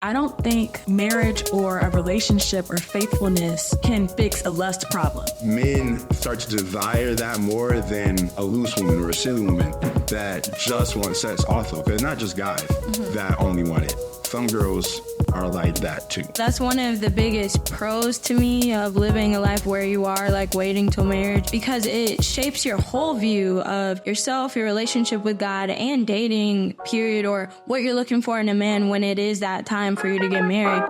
I don't think marriage or a relationship or faithfulness can fix a lust problem. Men start to desire that more than a loose woman or a silly woman that just want sex also. Because it's not just guys that only want it. Some girls are like that too. That's one of the biggest pros to me of living a life where you are like waiting till marriage, because it shapes your whole view of yourself, your relationship with God, and dating, period, or what you're looking for in a man when it is that time for you to get married.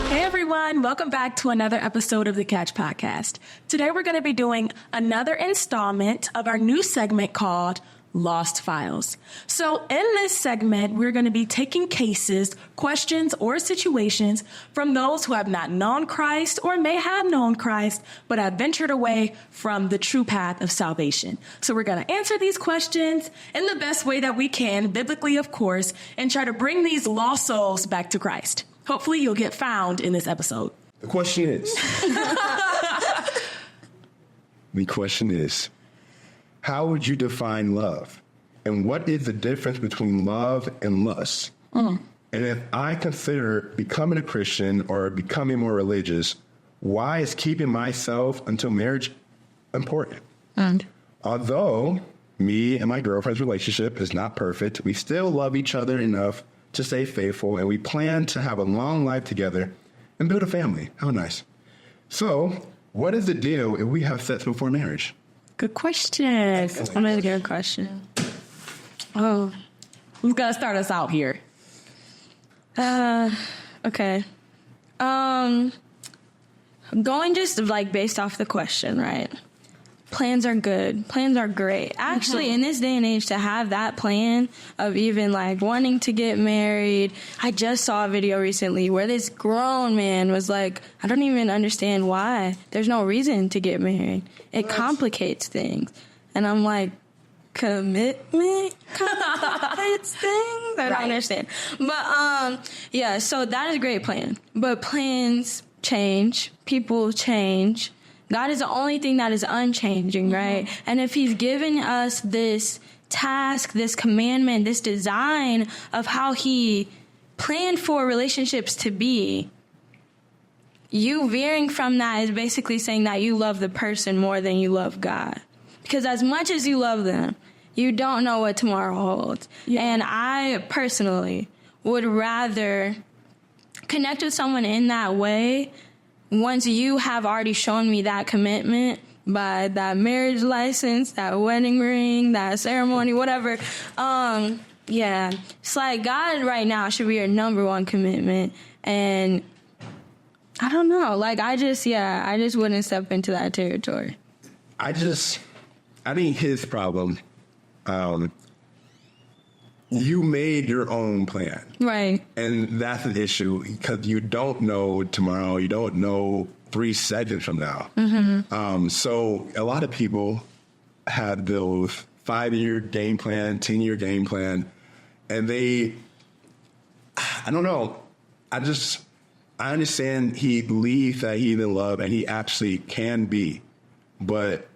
Hey everyone, welcome back to another episode of the Catch Podcast. Today we're going to be doing another installment of our new segment called Lost Files. So in this segment, we're going to be taking cases, questions, or situations from those who have not known Christ or may have known Christ, but have ventured away from the true path of salvation. So we're going to answer these questions in the best way that we can, biblically, of course, and try to bring these lost souls back to Christ. Hopefully you'll get found in this episode. The question is, how would you define love? And what is the difference between love and lust? And if I consider becoming a Christian or becoming more religious, why is keeping myself until marriage important? Although me and my girlfriend's relationship is not perfect, we still love each other enough to stay faithful, and we plan to have a long life together and build a family. How nice. So what is the deal if we have sex before marriage? Good question. I'm a good question. Oh, who's gonna start us out here? Okay. Going just like based off the question, right? Plans are good. Plans are great. Actually, in this day and age, to have that plan of even like wanting to get married, I just saw a video recently where this grown man was like, I don't even understand why. There's no reason to get married. It complicates things. And I'm like, commitment complicates things? I don't understand. But, yeah, so that is a great plan. But plans change. People change. God is the only thing that is unchanging, right? And if he's given us this task, this commandment, this design of how he planned for relationships to be, you veering from that is basically saying that you love the person more than you love God. Because as much as you love them, you don't know what tomorrow holds. Yeah. And I personally would rather connect with someone in that way once you have already shown me that commitment by that marriage license, that wedding ring, that ceremony, whatever. Yeah, it's like God right now should be your number one commitment. And I don't know, like I just wouldn't step into that territory. I think his problem, you made your own plan. Right. And that's an issue because you don't know tomorrow. You don't know 3 seconds from now. So a lot of people have those 5-year game plan, 10-year game plan, and I don't know. I understand he believes that he's in love and he actually can be, but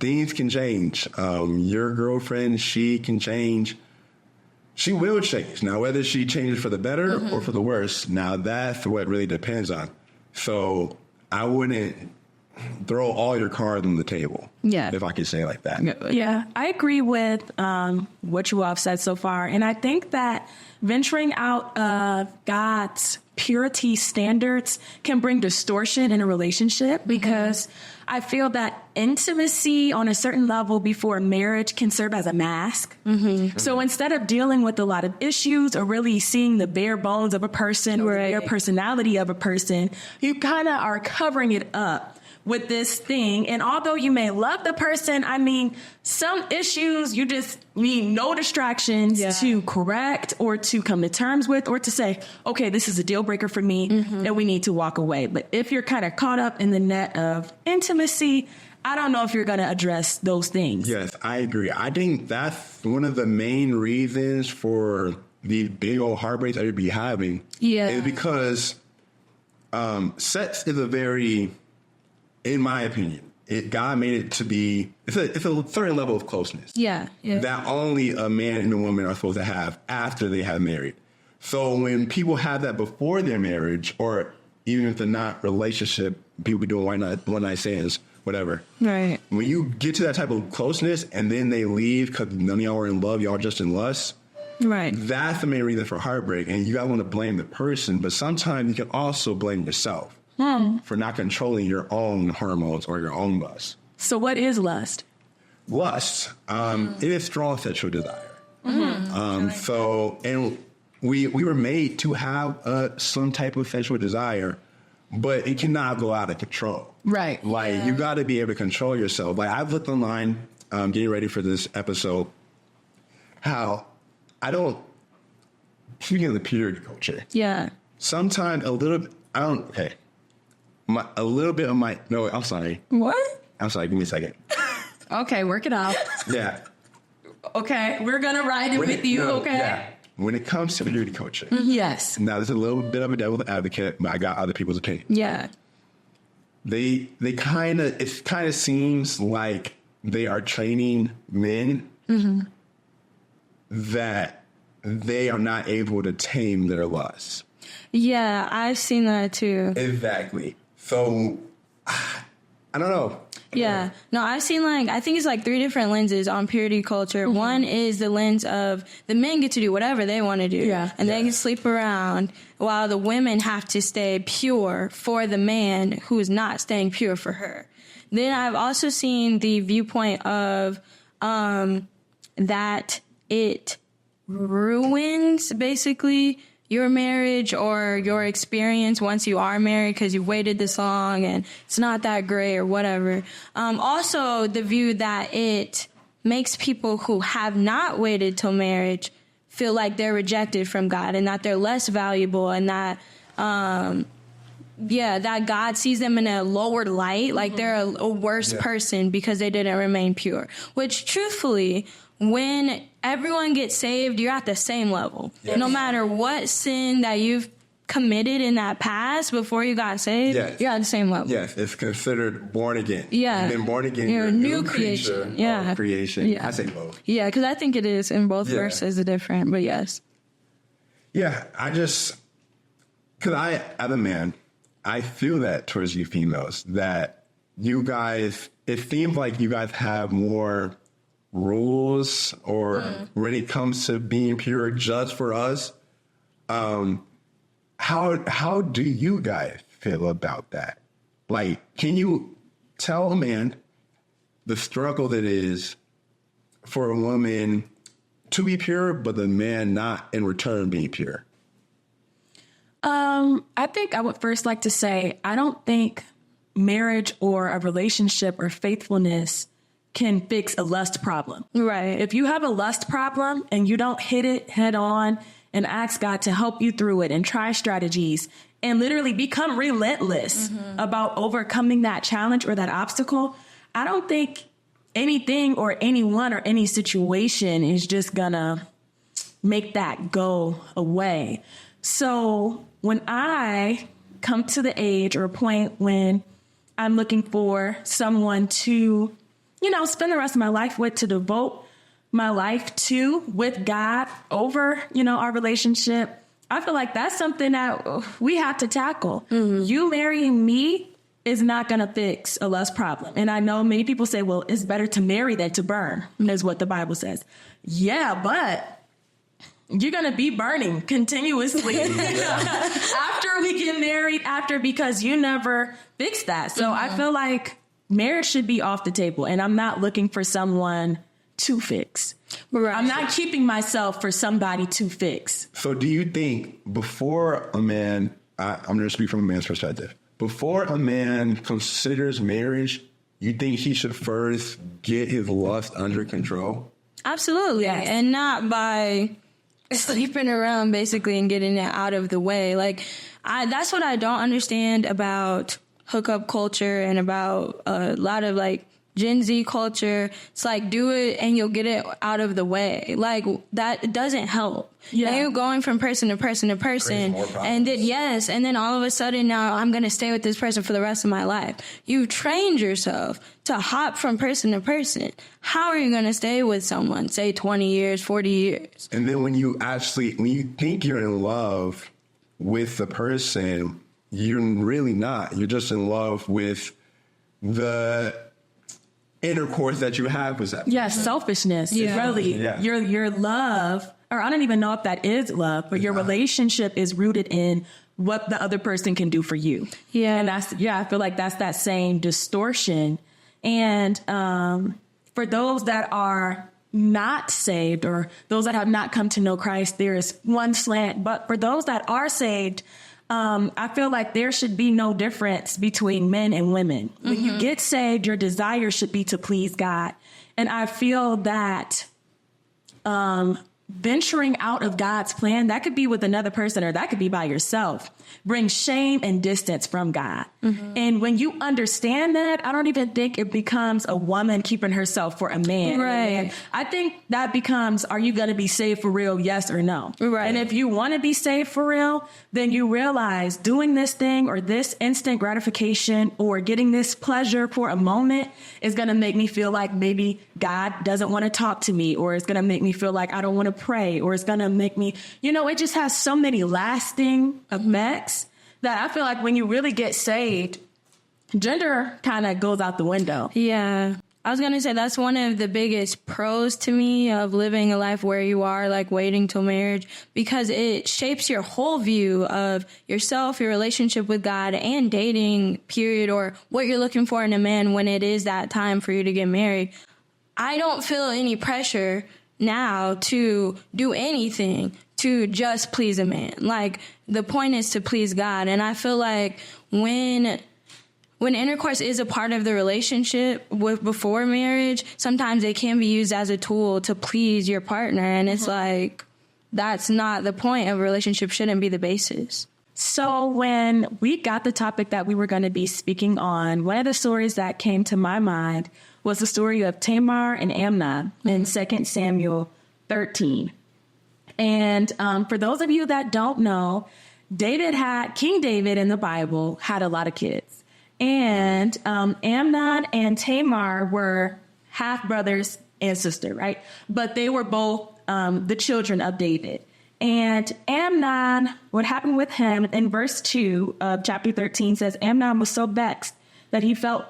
things can change. Your girlfriend, she can change. She will change. Now, whether she changes for the better or for the worse, now that's what really depends on. So I wouldn't throw all your cards on the table, if I could say it like that. Yeah, I agree with what you all have said so far. And I think that venturing out of God's purity standards can bring distortion in a relationship because I feel that intimacy on a certain level before marriage can serve as a mask. So instead of dealing with a lot of issues or really seeing the bare bones of a person or the bare personality of a person, you kind of are covering it up with this thing. And although you may love the person, I mean, some issues you just need no distractions to correct or to come to terms with or to say, okay, this is a deal breaker for me and we need to walk away. But if you're kind of caught up in the net of intimacy, I don't know if you're going to address those things. Yes, I agree. I think that's one of the main reasons for the big old heartbreaks that you'd be having. Is because sex is a very, in my opinion, God made it to be, it's a certain level of closeness. Yeah. That only a man and a woman are supposed to have after they have married. So when people have that before their marriage, or even if they're not relationship, people be doing one night stands, whatever. Right. When you get to that type of closeness and then they leave because none of y'all are in love, y'all are just in lust. Right. That's the main reason for heartbreak. And you gotta want to blame the person, but sometimes you can also blame yourself for not controlling your own hormones or your own lust. So what is lust? Lust, it is strong sexual desire. So, and we were made to have some type of sexual desire, but it cannot go out of control. Right. Like, you got to be able to control yourself. Like, I've looked online, getting ready for this episode, how speaking of the purity culture. Yeah. Sometimes a little bit of my, no, I'm sorry. What? I'm sorry, give me a second. Okay, work it out. Yeah. Okay, we're going to ride it with you, okay? Yeah. When it comes to purity culture. Yes. Now, there's a little bit of a devil's advocate, but I got other people's opinion. Yeah. It kind of seems like they are training men that they are not able to tame their lust. Yeah, I've seen that too. Exactly. So, I don't know. Yeah. No, I've seen I think it's 3 different lenses on purity culture. One is the lens of the men get to do whatever they want to do. Yeah. And they can sleep around while the women have to stay pure for the man who is not staying pure for her. Then I've also seen the viewpoint of that it ruins basically your marriage or your experience once you are married because you've waited this long and it's not that great or whatever. Also, the view that it makes people who have not waited till marriage feel like they're rejected from God and that they're less valuable and that, that God sees them in a lower light, like they're a worse person because they didn't remain pure. Which, truthfully, when everyone gets saved, you're at the same level. Yes. No matter what sin that you've committed in that past before you got saved, you're at the same level. Yes, it's considered born again. Yeah. You've been born again. You're a new creation. Yeah. Creation. Yeah. I say both. Yeah, because I think it is in both verses are different, but yes. Yeah, because as a man, I feel that towards you females, that you guys, it seems like you guys have more rules or when it comes to being pure just for us. How do you guys feel about that? Like, can you tell a man the struggle that is for a woman to be pure, but the man not in return being pure? I think I would first like to say, I don't think marriage or a relationship or faithfulness can fix a lust problem. Right. If you have a lust problem and you don't hit it head on and ask God to help you through it and try strategies and literally become relentless about overcoming that challenge or that obstacle, I don't think anything or anyone or any situation is just gonna make that go away. So when I come to the age or a point when I'm looking for someone to, spend the rest of my life with, to devote my life to with God over, our relationship, I feel like that's something that we have to tackle. You marrying me is not going to fix a lust problem. And I know many people say, well, it's better to marry than to burn, is what the Bible says. Yeah, but you're going to be burning continuously after we get married, because you never fixed that. So I feel like marriage should be off the table, and I'm not looking for someone to fix. Right. I'm not keeping myself for somebody to fix. So do you think before a man, I'm going to speak from a man's perspective, before a man considers marriage, you think he should first get his lust under control? Absolutely. Yes. And not by sleeping around basically and getting it out of the way. That's what I don't understand about hookup culture and about a lot of Gen Z culture. It's like, do it and you'll get it out of the way. Like, that doesn't help. Yeah. And you're going from person to person to person. And then all of a sudden now I'm going to stay with this person for the rest of my life. You've trained yourself to hop from person to person. How are you going to stay with someone, say 20 years, 40 years? And then when you think you're in love with the person, you're really not. You're just in love with the intercourse that you have with that. Yeah, selfishness. Yeah. Really, your love, or I don't even know if that is love, but your relationship is rooted in what the other person can do for you. Yeah. And I feel like that's that same distortion. And for those that are not saved or those that have not come to know Christ, there is one slant. But for those that are saved, I feel like there should be no difference between men and women. When you get saved, your desire should be to please God. And I feel that venturing out of God's plan, that could be with another person or that could be by yourself, brings shame and distance from God. And when you understand that, I don't even think it becomes a woman keeping herself for a man. Right. I think that becomes, are you going to be saved for real? Yes or no? Right. And if you want to be saved for real, then you realize doing this thing or this instant gratification or getting this pleasure for a moment is going to make me feel like maybe God doesn't want to talk to me, or it's going to make me feel like I don't want to pray, or it's going to make me, it just has so many lasting effects that I feel like when you really get saved, gender kind of goes out the window. Yeah. I was going to say that's one of the biggest pros to me of living a life where you are like waiting till marriage, because it shapes your whole view of yourself, your relationship with God, and dating, period, or what you're looking for in a man when it is that time for you to get married. I don't feel any pressure now to do anything to just please a man. Like, the point is to please God. And I feel like when intercourse is a part of the relationship before marriage, sometimes it can be used as a tool to please your partner. And it's like, that's not the point of a relationship, shouldn't be the basis. So when we got the topic that we were going to be speaking on, one of the stories that came to my mind was the story of Tamar and Amnon in 2 Samuel 13. And for those of you that don't know, King David in the Bible had a lot of kids. And Amnon and Tamar were half brothers and sister, right? But they were both the children of David. And Amnon, what happened with him in verse 2 of chapter 13 says, Amnon was so vexed that he fell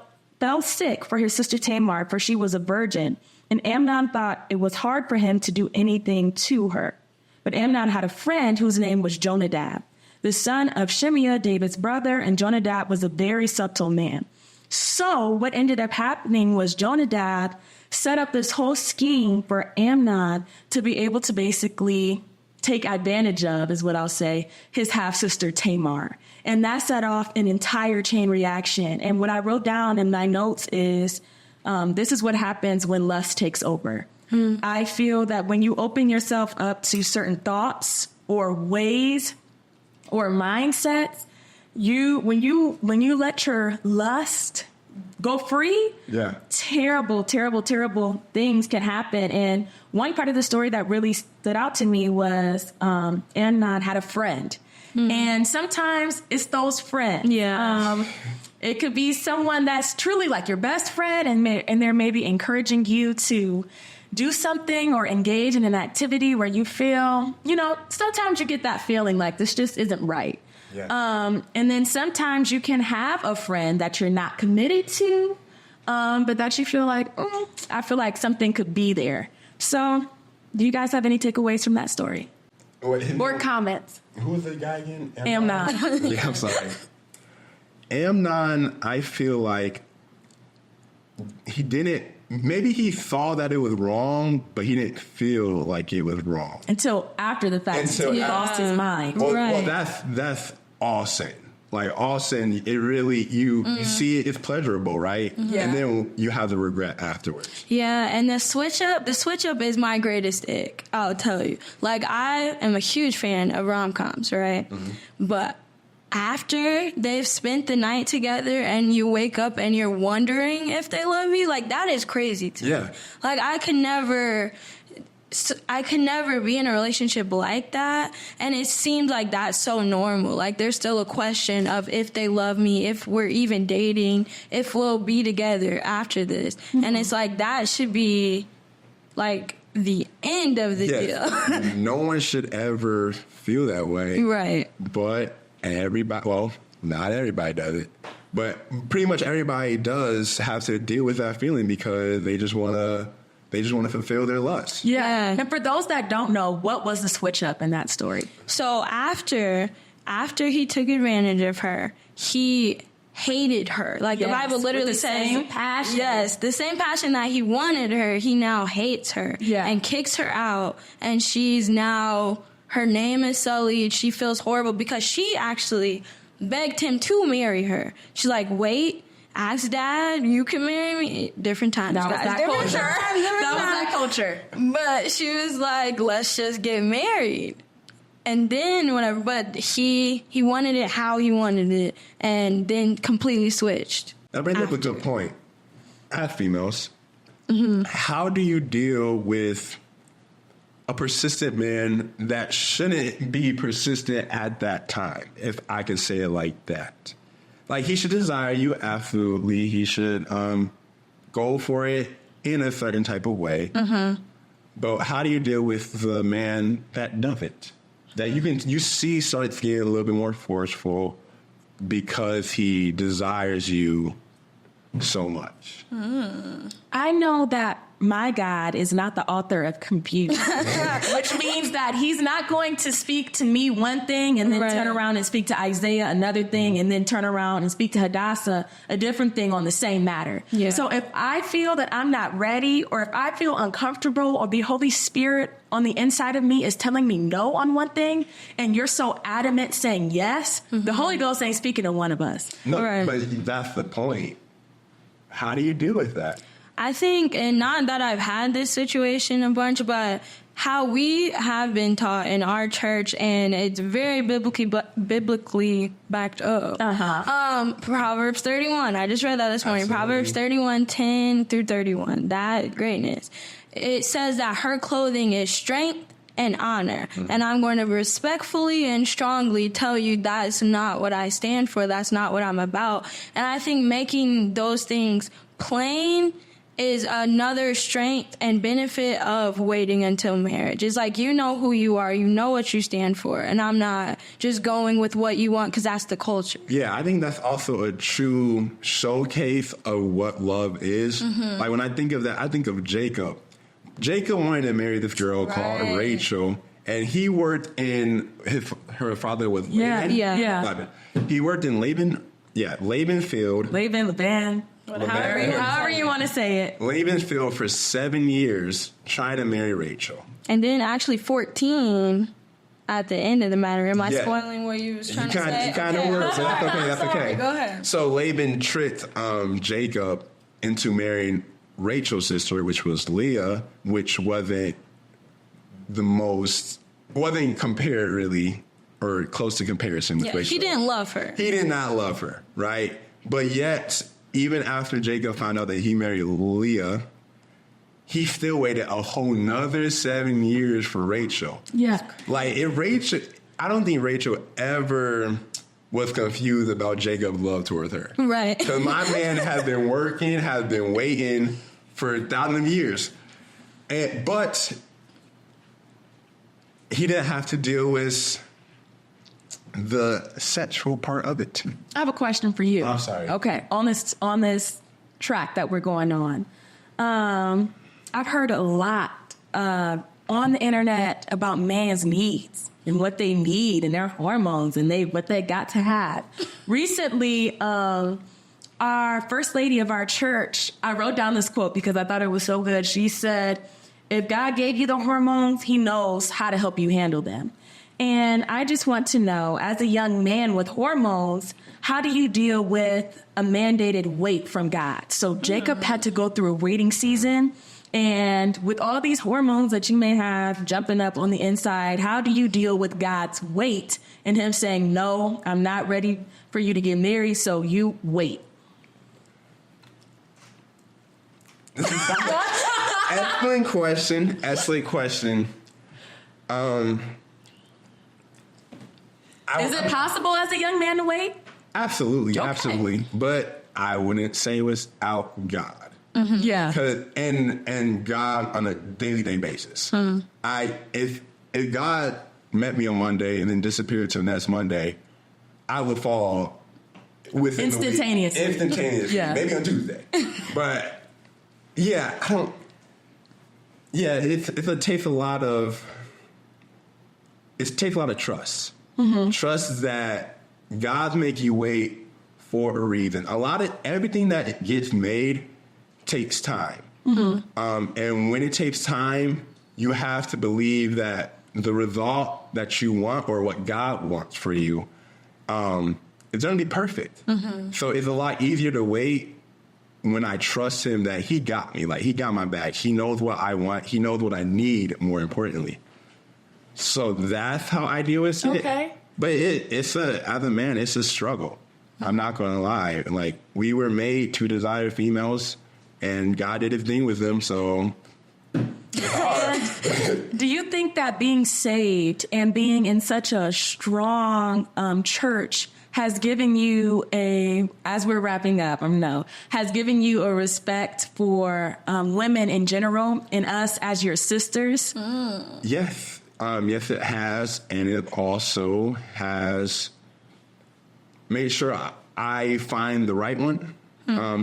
sick for his sister Tamar, for she was a virgin. And Amnon thought it was hard for him to do anything to her. But Amnon had a friend whose name was Jonadab, the son of Shimeah, David's brother, and Jonadab was a very subtle man. So what ended up happening was Jonadab set up this whole scheme for Amnon to be able to basically take advantage of, is what I'll say, his half-sister Tamar. And that set off an entire chain reaction. And what I wrote down in my notes is, this is what happens when lust takes over. I feel that when you open yourself up to certain thoughts or ways or mindsets, when you let your lust go free, terrible, terrible, terrible things can happen. And one part of the story that really stood out to me was Amnon had a friend. And sometimes it's those friends. It could be someone that's truly like your best friend, and they're maybe encouraging you to do something or engage in an activity where you feel, sometimes you get that feeling like this just isn't right. And then sometimes you can have a friend that you're not committed to, but that you feel like, I feel like something could be there. So do you guys have any takeaways from that story? Or comments? Who was the guy again? Amnon. Yeah, I'm sorry. Amnon, I feel like maybe he saw that it was wrong, but he didn't feel like it was wrong. Until after the fact. He lost his mind. Well, that's all sin. Like, all sin, it really, you see it's pleasurable, right? And then you have the regret afterwards. Yeah, and the switch up is my greatest ick, I'll tell you. Like, I am a huge fan of rom-coms, right? But after they've spent the night together and you wake up and you're wondering if they love you, like, that is crazy to me. Like, I could never be in a relationship like that. And it seems like that's so normal. Like, there's still a question of if they love me, if we're even dating, if we'll be together after this. Mm-hmm. And it's like, that should be like the end of the deal. No one should ever feel that way. Right. But everybody, well, not everybody does it. But pretty much everybody does have to deal with that feeling because they just want to fulfill their lust. Yeah. And for those that don't know, what was the switch up in that story? So after he took advantage of her, he hated her. Like, the Bible literally says, same passion. Yes, the same passion that he wanted her, he now hates her and kicks her out. And she's now, her name is sullied. She feels horrible because she actually begged him to marry her. She's like, wait, ask Dad, you can marry me. Different times, that was guys. that culture. That was that culture. But she was like, let's just get married. And then whatever, but he wanted it how he wanted it, and then completely switched. That brings up a good point. As females, how do you deal with a persistent man that shouldn't be persistent at that time, if I can say it like that? Like, he should desire you, absolutely. He should go for it in a certain type of way. But how do you deal with the man that doesn't? That you see starts getting a little bit more forceful because he desires you so much. I know that my God is not the author of confusion, which means that he's not going to speak to me one thing and then turn around and speak to Isaiah another thing and then turn around and speak to Dassa a different thing on the same matter. Yeah. So if I feel that I'm not ready, or if I feel uncomfortable, or the Holy Spirit on the inside of me is telling me no on one thing, and you're so adamant saying yes, the Holy Ghost ain't speaking to one of us. No, but that's the point. How do you deal with that? I think, and not that I've had this situation a bunch, but how we have been taught in our church, and it's very biblically backed up. Proverbs 31. I just read that this morning. Proverbs 31, 10 through 31. That greatness. It says that her clothing is strength and honor. And I'm going to respectfully and strongly tell you that's not what I stand for. That's not what I'm about. And I think making those things plain is another strength and benefit of waiting until marriage. It's like, you know who you are, you know what you stand for, and I'm not just going with what you want because that's the culture. Yeah, I think that's also a true showcase of what love is. Like, when I think of that, I think of Jacob. Jacob wanted to marry this girl called Rachel, and he worked in her father was Laban. Laban. He worked in Laban field. Laban. However you want to say it. Laban's field for 7 years trying to marry Rachel. And then actually 14 at the end of the matter. Am I spoiling what you was trying to say? You kind of were, so that's okay. That's okay. Go ahead. So Laban tricked Jacob into marrying Rachel's sister, which was Leah, which wasn't compared really, or close to comparison with Rachel. He didn't love her. He did not love her, right? But yet, even after Jacob found out that he married Leah, he still waited a whole nother 7 years for Rachel. Yeah. Like, I don't think Rachel ever was confused about Jacob's love towards her. Right. Because my man has been working, has been waiting for 1,000 years. But he didn't have to deal with the sexual part of it. I have a question for you. I'm sorry. Okay, on this track that we're going on, I've heard a lot on the internet about man's needs and what they need and their hormones and what they got to have. Recently, our first lady of our church, I wrote down this quote because I thought it was so good. She said, "If God gave you the hormones, he knows how to help you handle them." And I just want to know, as a young man with hormones, how do you deal with a mandated wait from God? So Jacob had to go through a waiting season, And with all these hormones that you may have jumping up on the inside, how do you deal with God's wait and him saying, no, I'm not ready for you to get married, so you wait? Excellent question. Is it possible as a young man to wait? Absolutely, Okay. absolutely. But I wouldn't say it was out God. Mm-hmm. Yeah. And God on a day-to-day basis. If God met me on Monday and then disappeared till next Monday, I would fall within Instantaneously. the week. Instantaneously. Yeah. Maybe on Tuesday. But yeah, I don't. Yeah, it takes a lot of. It takes a lot of trust. Mm-hmm. Trust that God make you wait for a reason. Everything that gets made takes time. Mm-hmm. And when it takes time, you have to believe that the result that you want or what God wants for you is going to be perfect. Mm-hmm. So it's a lot easier to wait when I trust him that he got me. Like, he got my back. He knows what I want. He knows what I need, more importantly. So that's how I deal with it. Okay. But as a man, it's a struggle. I'm not going to lie. Like, we were made to desire females, and God did his thing with them, so it's hard. Do you think that being saved and being in such a strong church has given you as we're wrapping up, has given you a respect for women in general and us as your sisters? Yes. Yes, it has. And it also has made sure I find the right one.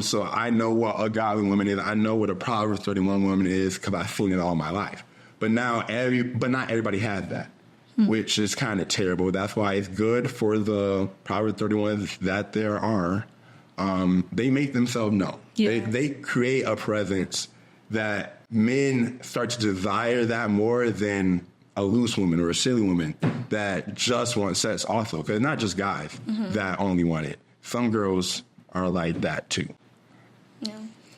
So I know what a godly woman is. I know what a Proverbs 31 woman is because I've seen it all my life. But not everybody has that, which is kind of terrible. That's why it's good for the Proverbs 31s that there are. They make themselves known. Yeah. They create a presence that men start to desire that more than a loose woman or a silly woman that just want sex also. Because it's not just guys that only want it. Some girls are like that too. Yeah.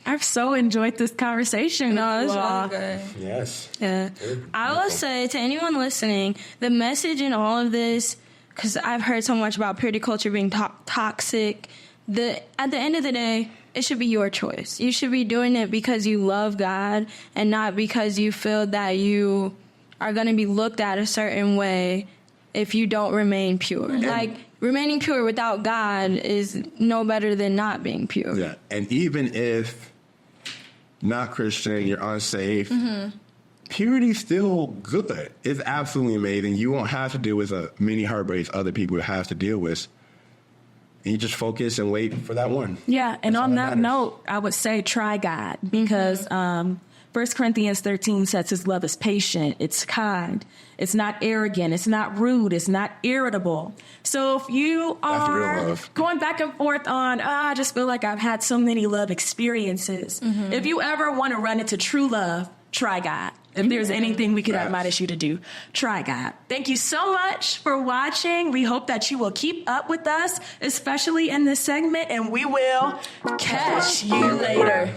I've so enjoyed this conversation. No, it's Wow. really good. Yes. Yeah. I will say to anyone listening, the message in all of this, because I've heard so much about purity culture being toxic, at the end of the day, it should be your choice. You should be doing it because you love God and not because you feel that you are going to be looked at a certain way if you don't remain pure. Like, remaining pure without God is no better than not being pure. Yeah. And even if not Christian, you're unsafe, purity's still good. It's absolutely amazing. You won't have to deal with many heartbreaks other people have to deal with. And you just focus and wait for that one. Yeah, and That's on all that matters. note, I would say try God because 1 Corinthians 13 says his love is patient, it's kind, it's not arrogant, it's not rude, it's not irritable. So if you That's real are love. going back and forth on, I just feel like I've had so many love experiences, if you ever want to run into true love, try God. If there's anything we could admonish you to do, try God. Thank you so much for watching. We hope that you will keep up with us, especially in this segment, and we will catch you later.